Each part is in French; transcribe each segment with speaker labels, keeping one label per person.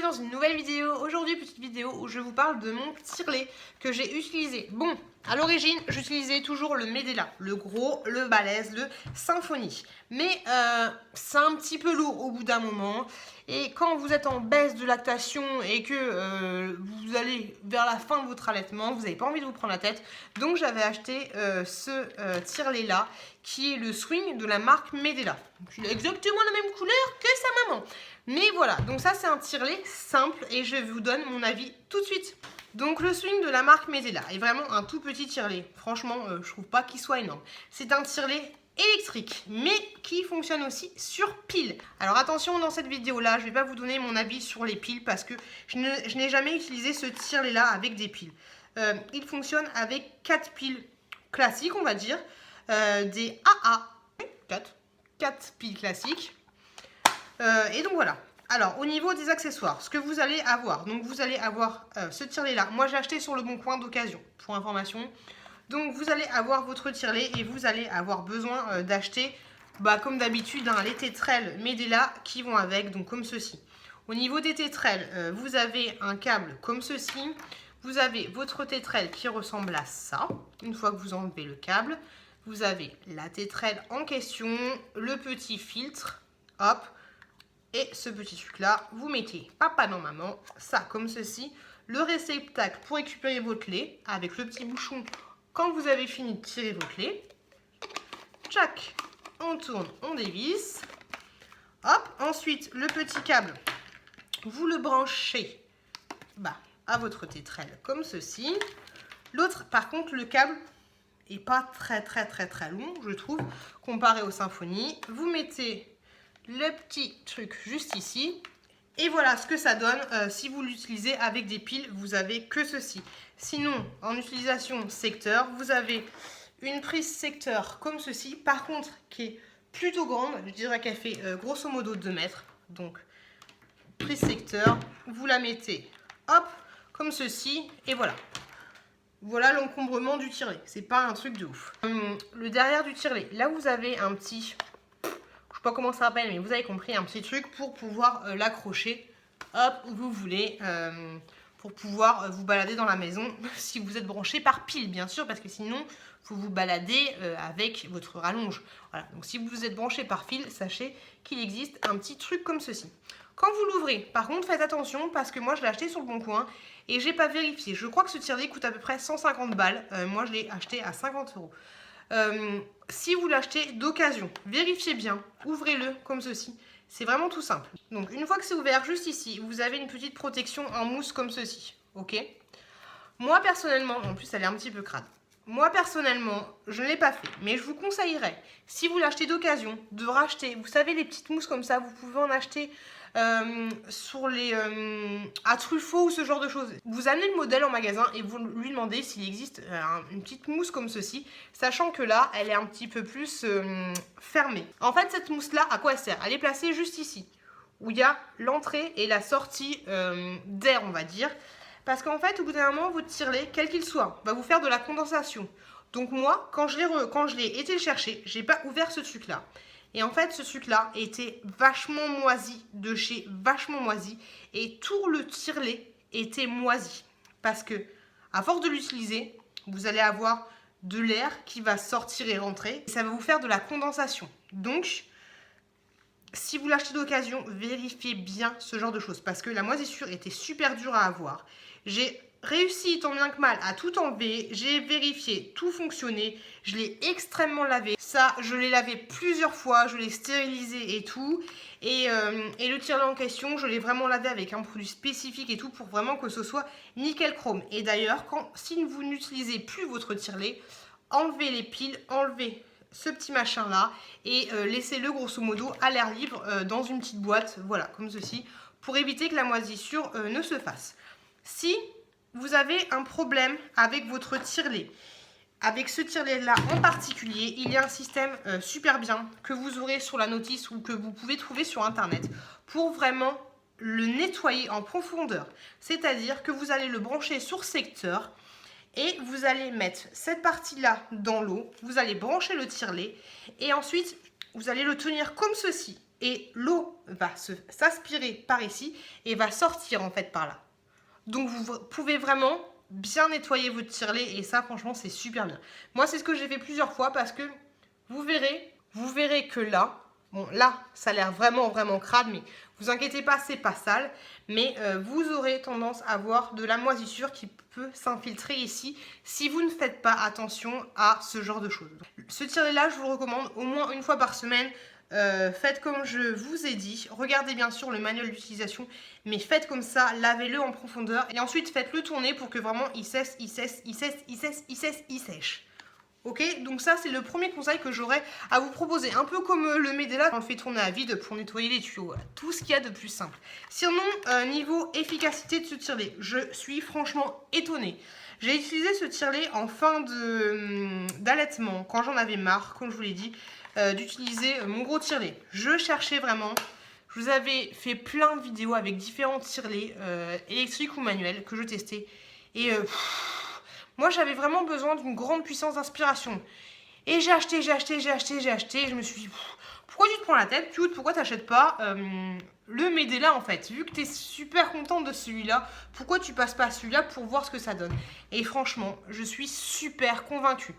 Speaker 1: dans une nouvelle vidéo. Aujourd'hui, petite vidéo où je vous parle de mon tirelet que j'ai utilisé. Bon, à l'origine, j'utilisais toujours le Medela, le gros, le balèze, le Symphony. Mais c'est un petit peu lourd au bout d'un moment. Et quand vous êtes en baisse de lactation et que vous allez vers la fin de votre allaitement, vous n'avez pas envie de vous prendre la tête. Donc j'avais acheté ce tirelet là, qui est le Swing de la marque Medela. Il a exactement la même couleur que sa maman. Mais voilà, donc ça c'est un tirelet simple et je vous donne mon avis tout de suite. Donc le Swing de la marque Medela est vraiment un tout petit tirelet. Franchement, je trouve pas qu'il soit énorme. C'est un tirelet électrique, mais qui fonctionne aussi sur pile. Alors attention, dans cette vidéo là, je vais pas vous donner mon avis sur les piles parce que je n'ai jamais utilisé ce tirelet là avec des piles. Il fonctionne avec 4 piles classiques, on va dire, des AA, 4 piles classiques. Et donc voilà. Alors au niveau des accessoires, ce que vous allez avoir, donc vous allez avoir ce tirelet là. Moi j'ai acheté sur le Bon Coin d'occasion, pour information. Donc vous allez avoir votre tirelet et vous allez avoir besoin d'acheter, comme d'habitude, les tétrelles Medela qui vont avec, donc comme ceci. Au niveau des tétrelles, vous avez un câble comme ceci. Vous avez votre tétrelle qui ressemble à ça. Une fois que vous enlevez le câble, vous avez la tétrelle en question, le petit filtre, hop. Et ce petit truc là, vous mettez papa dans maman, ça comme ceci. Le réceptacle pour récupérer votre lait avec le petit bouchon quand vous avez fini de tirer votre lait. Tchac, on tourne, on dévisse. Hop, ensuite le petit câble, vous le branchez à votre tétrelle comme ceci. L'autre, par contre, le câble est pas très long, je trouve, comparé au Symphony. Vous mettez le petit truc juste ici. Et voilà ce que ça donne si vous l'utilisez avec des piles, vous avez que ceci. Sinon, en utilisation secteur, vous avez une prise secteur comme ceci, par contre qui est plutôt grande, je dirais qu'elle fait grosso modo 2 mètres. Donc, prise secteur, vous la mettez, hop, comme ceci, et voilà. Voilà l'encombrement du tirelet, c'est pas un truc de ouf. Le derrière du tirelet, là vous avez un petit... Je sais pas comment ça s'appelle, mais vous avez compris, un petit truc pour pouvoir l'accrocher, hop, où vous voulez, pour pouvoir vous balader dans la maison, si vous êtes branché par pile, bien sûr, parce que sinon, vous vous baladez avec votre rallonge. Voilà, donc si vous êtes branché par fil, sachez qu'il existe un petit truc comme ceci. Quand vous l'ouvrez, par contre, faites attention, parce que moi, je l'ai acheté sur le Bon Coin, et j'ai pas vérifié. Je crois que ce tirelet coûte à peu près 150 balles, moi, je l'ai acheté à 50 €. Si vous l'achetez d'occasion, vérifiez bien, ouvrez-le comme ceci. C'est vraiment tout simple. Donc une fois que c'est ouvert, juste ici, vous avez une petite protection en mousse comme ceci. Ok? Moi personnellement, en plus elle est un petit peu crade. Moi personnellement, je ne l'ai pas fait, mais je vous conseillerais, si vous l'achetez d'occasion, de racheter, vous savez les petites mousses comme ça, vous pouvez en acheter sur les à Truffaut ou ce genre de choses. Vous amenez le modèle en magasin et vous lui demandez s'il existe une petite mousse comme ceci, sachant que là, elle est un petit peu plus fermée. En fait, cette mousse-là, à quoi elle sert? Elle est placée juste ici, où il y a l'entrée et la sortie d'air, on va dire. Parce qu'en fait, au bout d'un moment, votre tirelet, quel qu'il soit, va vous faire de la condensation. Donc moi, quand je l'ai été le chercher, j'ai pas ouvert ce truc-là. Et en fait, ce truc-là était vachement moisi, de chez vachement moisi. Et tout le tirelet était moisi. Parce que, à force de l'utiliser, vous allez avoir de l'air qui va sortir et rentrer. Et ça va vous faire de la condensation. Donc, si vous l'achetez d'occasion, vérifiez bien ce genre de choses. Parce que la moisissure était super dure à avoir. J'ai réussi tant bien que mal à tout enlever, j'ai vérifié, tout fonctionnait, je l'ai extrêmement lavé. Ça, je l'ai lavé plusieurs fois, je l'ai stérilisé et tout. Et le tirelet en question, je l'ai vraiment lavé avec un produit spécifique et tout pour vraiment que ce soit nickel chrome. Et d'ailleurs, si vous n'utilisez plus votre tirelet, enlevez les piles, enlevez ce petit machin là et laissez-le grosso modo à l'air libre dans une petite boîte, voilà, comme ceci, pour éviter que la moisissure ne se fasse. Si vous avez un problème avec votre tirelet, avec ce tirelet là en particulier, il y a un système super bien que vous aurez sur la notice ou que vous pouvez trouver sur internet pour vraiment le nettoyer en profondeur. C'est-à-dire que vous allez le brancher sur secteur et vous allez mettre cette partie là dans l'eau, vous allez brancher le tirelet et ensuite vous allez le tenir comme ceci. et l'eau va s'aspirer par ici et va sortir en fait par là. Donc vous pouvez vraiment bien nettoyer votre tire-lait et ça franchement c'est super bien. Moi c'est ce que j'ai fait plusieurs fois parce que vous verrez que là, bon là ça a l'air vraiment crade, mais vous inquiétez pas, c'est pas sale, mais vous aurez tendance à avoir de la moisissure qui peut s'infiltrer ici si vous ne faites pas attention à ce genre de choses. Ce tire-lait là, je vous le recommande au moins une fois par semaine. Faites comme je vous ai dit, regardez bien sûr le manuel d'utilisation, mais faites comme ça, lavez-le en profondeur et ensuite faites-le tourner pour que vraiment il sèche. Ok, donc ça c'est le premier conseil que j'aurais à vous proposer, un peu comme le Medela quand on le fait tourner à vide pour nettoyer les tuyaux, voilà. Tout ce qu'il y a de plus simple. Sinon, niveau efficacité de ce tire-lait, je suis franchement étonnée. J'ai utilisé ce tire-lait en fin d'allaitement, quand j'en avais marre, comme je vous l'ai dit, d'utiliser mon gros tire-lait. Je cherchais vraiment, je vous avais fait plein de vidéos avec différents tire-laits, électriques ou manuels, que je testais, et moi j'avais vraiment besoin d'une grande puissance d'inspiration. Et j'ai acheté, et je me suis dit, pourquoi tu te prends la tête, Cute, pourquoi t'achètes pas le Medela en fait, vu que t'es super contente de celui-là, pourquoi tu passes pas à celui-là pour voir ce que ça donne? Et franchement, je suis super convaincue.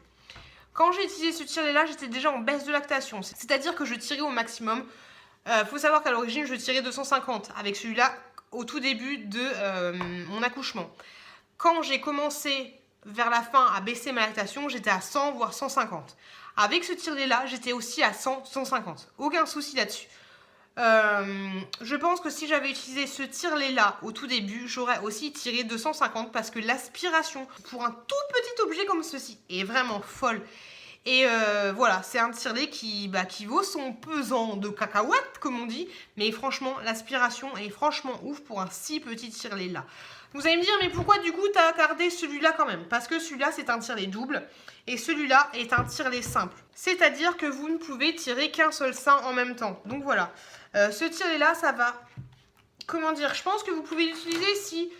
Speaker 1: Quand j'ai utilisé ce tire-lait-là, j'étais déjà en baisse de lactation, c'est-à-dire que je tirais au maximum. Faut savoir qu'à l'origine, je tirais 250 avec celui-là au tout début de mon accouchement. Quand j'ai commencé vers la fin à baisser ma lactation, j'étais à 100 voire 150. Avec ce tire-lait-là, j'étais aussi à 100, 150. Aucun souci là-dessus. Je pense que si j'avais utilisé ce tire-lait-là au tout début, j'aurais aussi tiré 250 parce que l'aspiration pour un tout petit objet comme ceci est vraiment folle. Et voilà, c'est un tire-lait qui vaut son pesant de cacahuètes, comme on dit. Mais franchement, l'aspiration est franchement ouf pour un si petit tire-lait là. Vous allez me dire, mais pourquoi du coup t'as gardé celui-là quand même? Parce que celui-là c'est un tire-lait double et celui-là est un tire-lait simple. C'est-à-dire que vous ne pouvez tirer qu'un seul sein en même temps. Donc voilà, ce tire-lait là ça va, comment dire, je pense que vous pouvez l'utiliser si,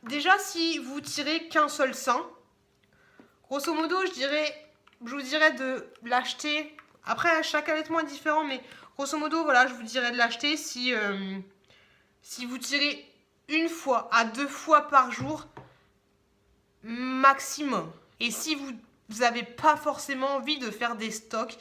Speaker 1: déjà si vous tirez qu'un seul sein. Grosso modo je vous dirais de l'acheter, après chaque allaitement est différent, mais grosso modo voilà, je vous dirais de l'acheter si vous tirez une fois à 2 fois par jour maximum. Et si vous n'avez pas forcément envie de faire des stocks,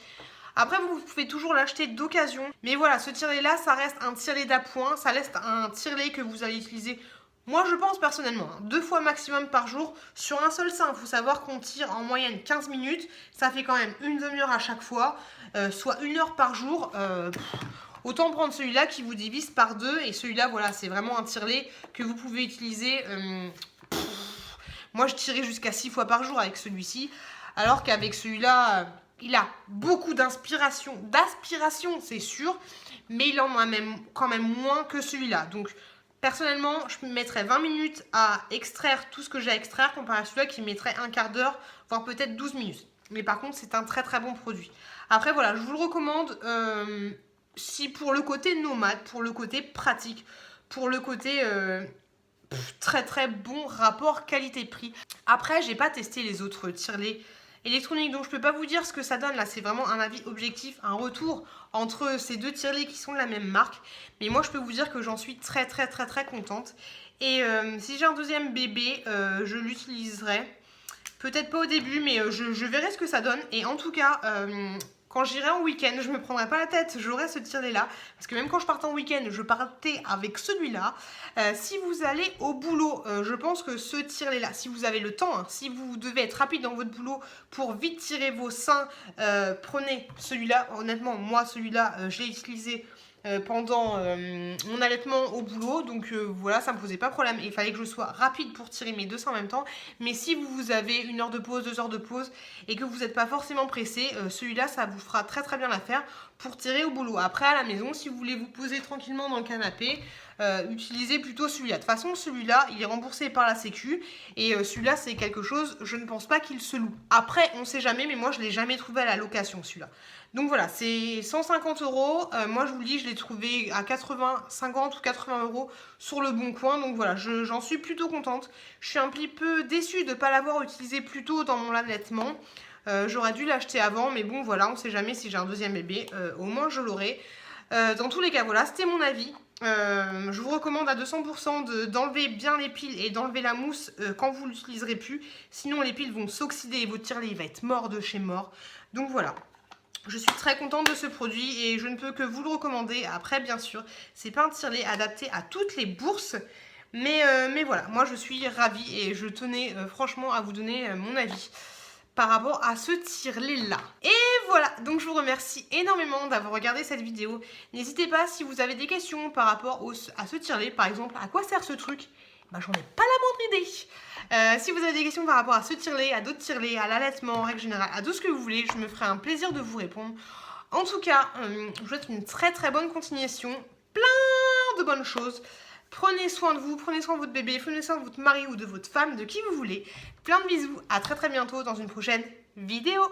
Speaker 1: après vous pouvez toujours l'acheter d'occasion. Mais voilà, ce tire-lait là, ça reste un tire-lait d'appoint, ça reste un tire-lait que vous allez utiliser, moi je pense personnellement, 2 fois maximum par jour sur un seul sein. Il faut savoir qu'on tire en moyenne 15 minutes, ça fait quand même une demi-heure à chaque fois, soit 1 heure par jour. Autant prendre celui-là qui vous divise par 2. Et celui-là, voilà, c'est vraiment un tire-lait que vous pouvez utiliser. Moi, je tirais jusqu'à 6 fois par jour avec celui-ci. Alors qu'avec celui-là, il a beaucoup d'inspiration. D'aspiration, c'est sûr. Mais il en a quand même moins que celui-là. Donc, personnellement, je mettrais 20 minutes à extraire tout ce que j'ai à extraire. Comparé à celui-là qui mettrait un quart d'heure, voire peut-être 12 minutes. Mais par contre, c'est un très bon produit. Après, voilà, je vous le recommande. Si pour le côté nomade, pour le côté pratique, pour le côté très bon rapport qualité-prix. Après, j'ai pas testé les autres tire-laits électroniques, donc je peux pas vous dire ce que ça donne. Là, c'est vraiment un avis objectif, un retour entre ces deux tire-laits qui sont de la même marque. Mais moi, je peux vous dire que j'en suis très contente. Et si j'ai un deuxième bébé, je l'utiliserai. Peut-être pas au début, mais je verrai ce que ça donne. Et en tout cas, quand j'irai en week-end, je me prendrai pas la tête, j'aurai ce tire-lait là. Parce que même quand je partais en week-end, je partais avec celui-là. Si vous allez au boulot, je pense que ce tire-lait là, si vous avez le temps, hein, si vous devez être rapide dans votre boulot pour vite tirer vos seins, prenez celui-là. Honnêtement, moi celui-là, je l'ai utilisé pendant mon allaitement au boulot, donc voilà, ça me posait pas problème. Il fallait que je sois rapide pour tirer mes deux seins en même temps. Mais si vous avez 1 heure de pause, 2 heures de pause et que vous n'êtes pas forcément pressé, celui-là ça vous fera très bien l'affaire pour tirer au boulot. Après à la maison, si vous voulez vous poser tranquillement dans le canapé, utilisez plutôt celui-là. De toute façon, celui-là, il est remboursé par la Sécu et celui-là, c'est quelque chose, je ne pense pas qu'il se loue. Après, on sait jamais, mais moi, je l'ai jamais trouvé à la location, celui-là. Donc voilà, c'est 150 €. Moi, je vous le dis, je l'ai trouvé à 50 ou 80 € sur le Bon Coin. Donc voilà, j'en suis plutôt contente. Je suis un petit peu déçue de ne pas l'avoir utilisé plus tôt dans mon allaitement. J'aurais dû l'acheter avant, mais bon, voilà, on sait jamais si j'ai un deuxième bébé. Au moins, je l'aurai. Dans tous les cas, voilà, c'était mon avis. Je vous recommande à 200% d'enlever bien les piles et d'enlever la mousse quand vous l'utiliserez plus. Sinon, les piles vont s'oxyder et votre tirelet il va être mort de chez mort. Donc voilà. Je suis très contente de ce produit et je ne peux que vous le recommander. Après, bien sûr, c'est pas un tirelet adapté à toutes les bourses. Mais voilà, moi je suis ravie et je tenais franchement à vous donner mon avis par rapport à ce tirelet là. Et voilà, donc je vous remercie énormément d'avoir regardé cette vidéo. N'hésitez pas si vous avez des questions par rapport à ce tirelet, par exemple, à quoi sert ce truc? Bah, j'en ai pas la moindre idée. Si vous avez des questions par rapport à ce tirelet, à d'autres tirelets, à l'allaitement en règle générale, à tout ce que vous voulez, je me ferai un plaisir de vous répondre. En tout cas, je vous souhaite une très très bonne continuation, plein de bonnes choses. Prenez soin de vous, prenez soin de votre bébé, prenez soin de votre mari ou de votre femme, de qui vous voulez. Plein de bisous, à très très bientôt dans une prochaine vidéo.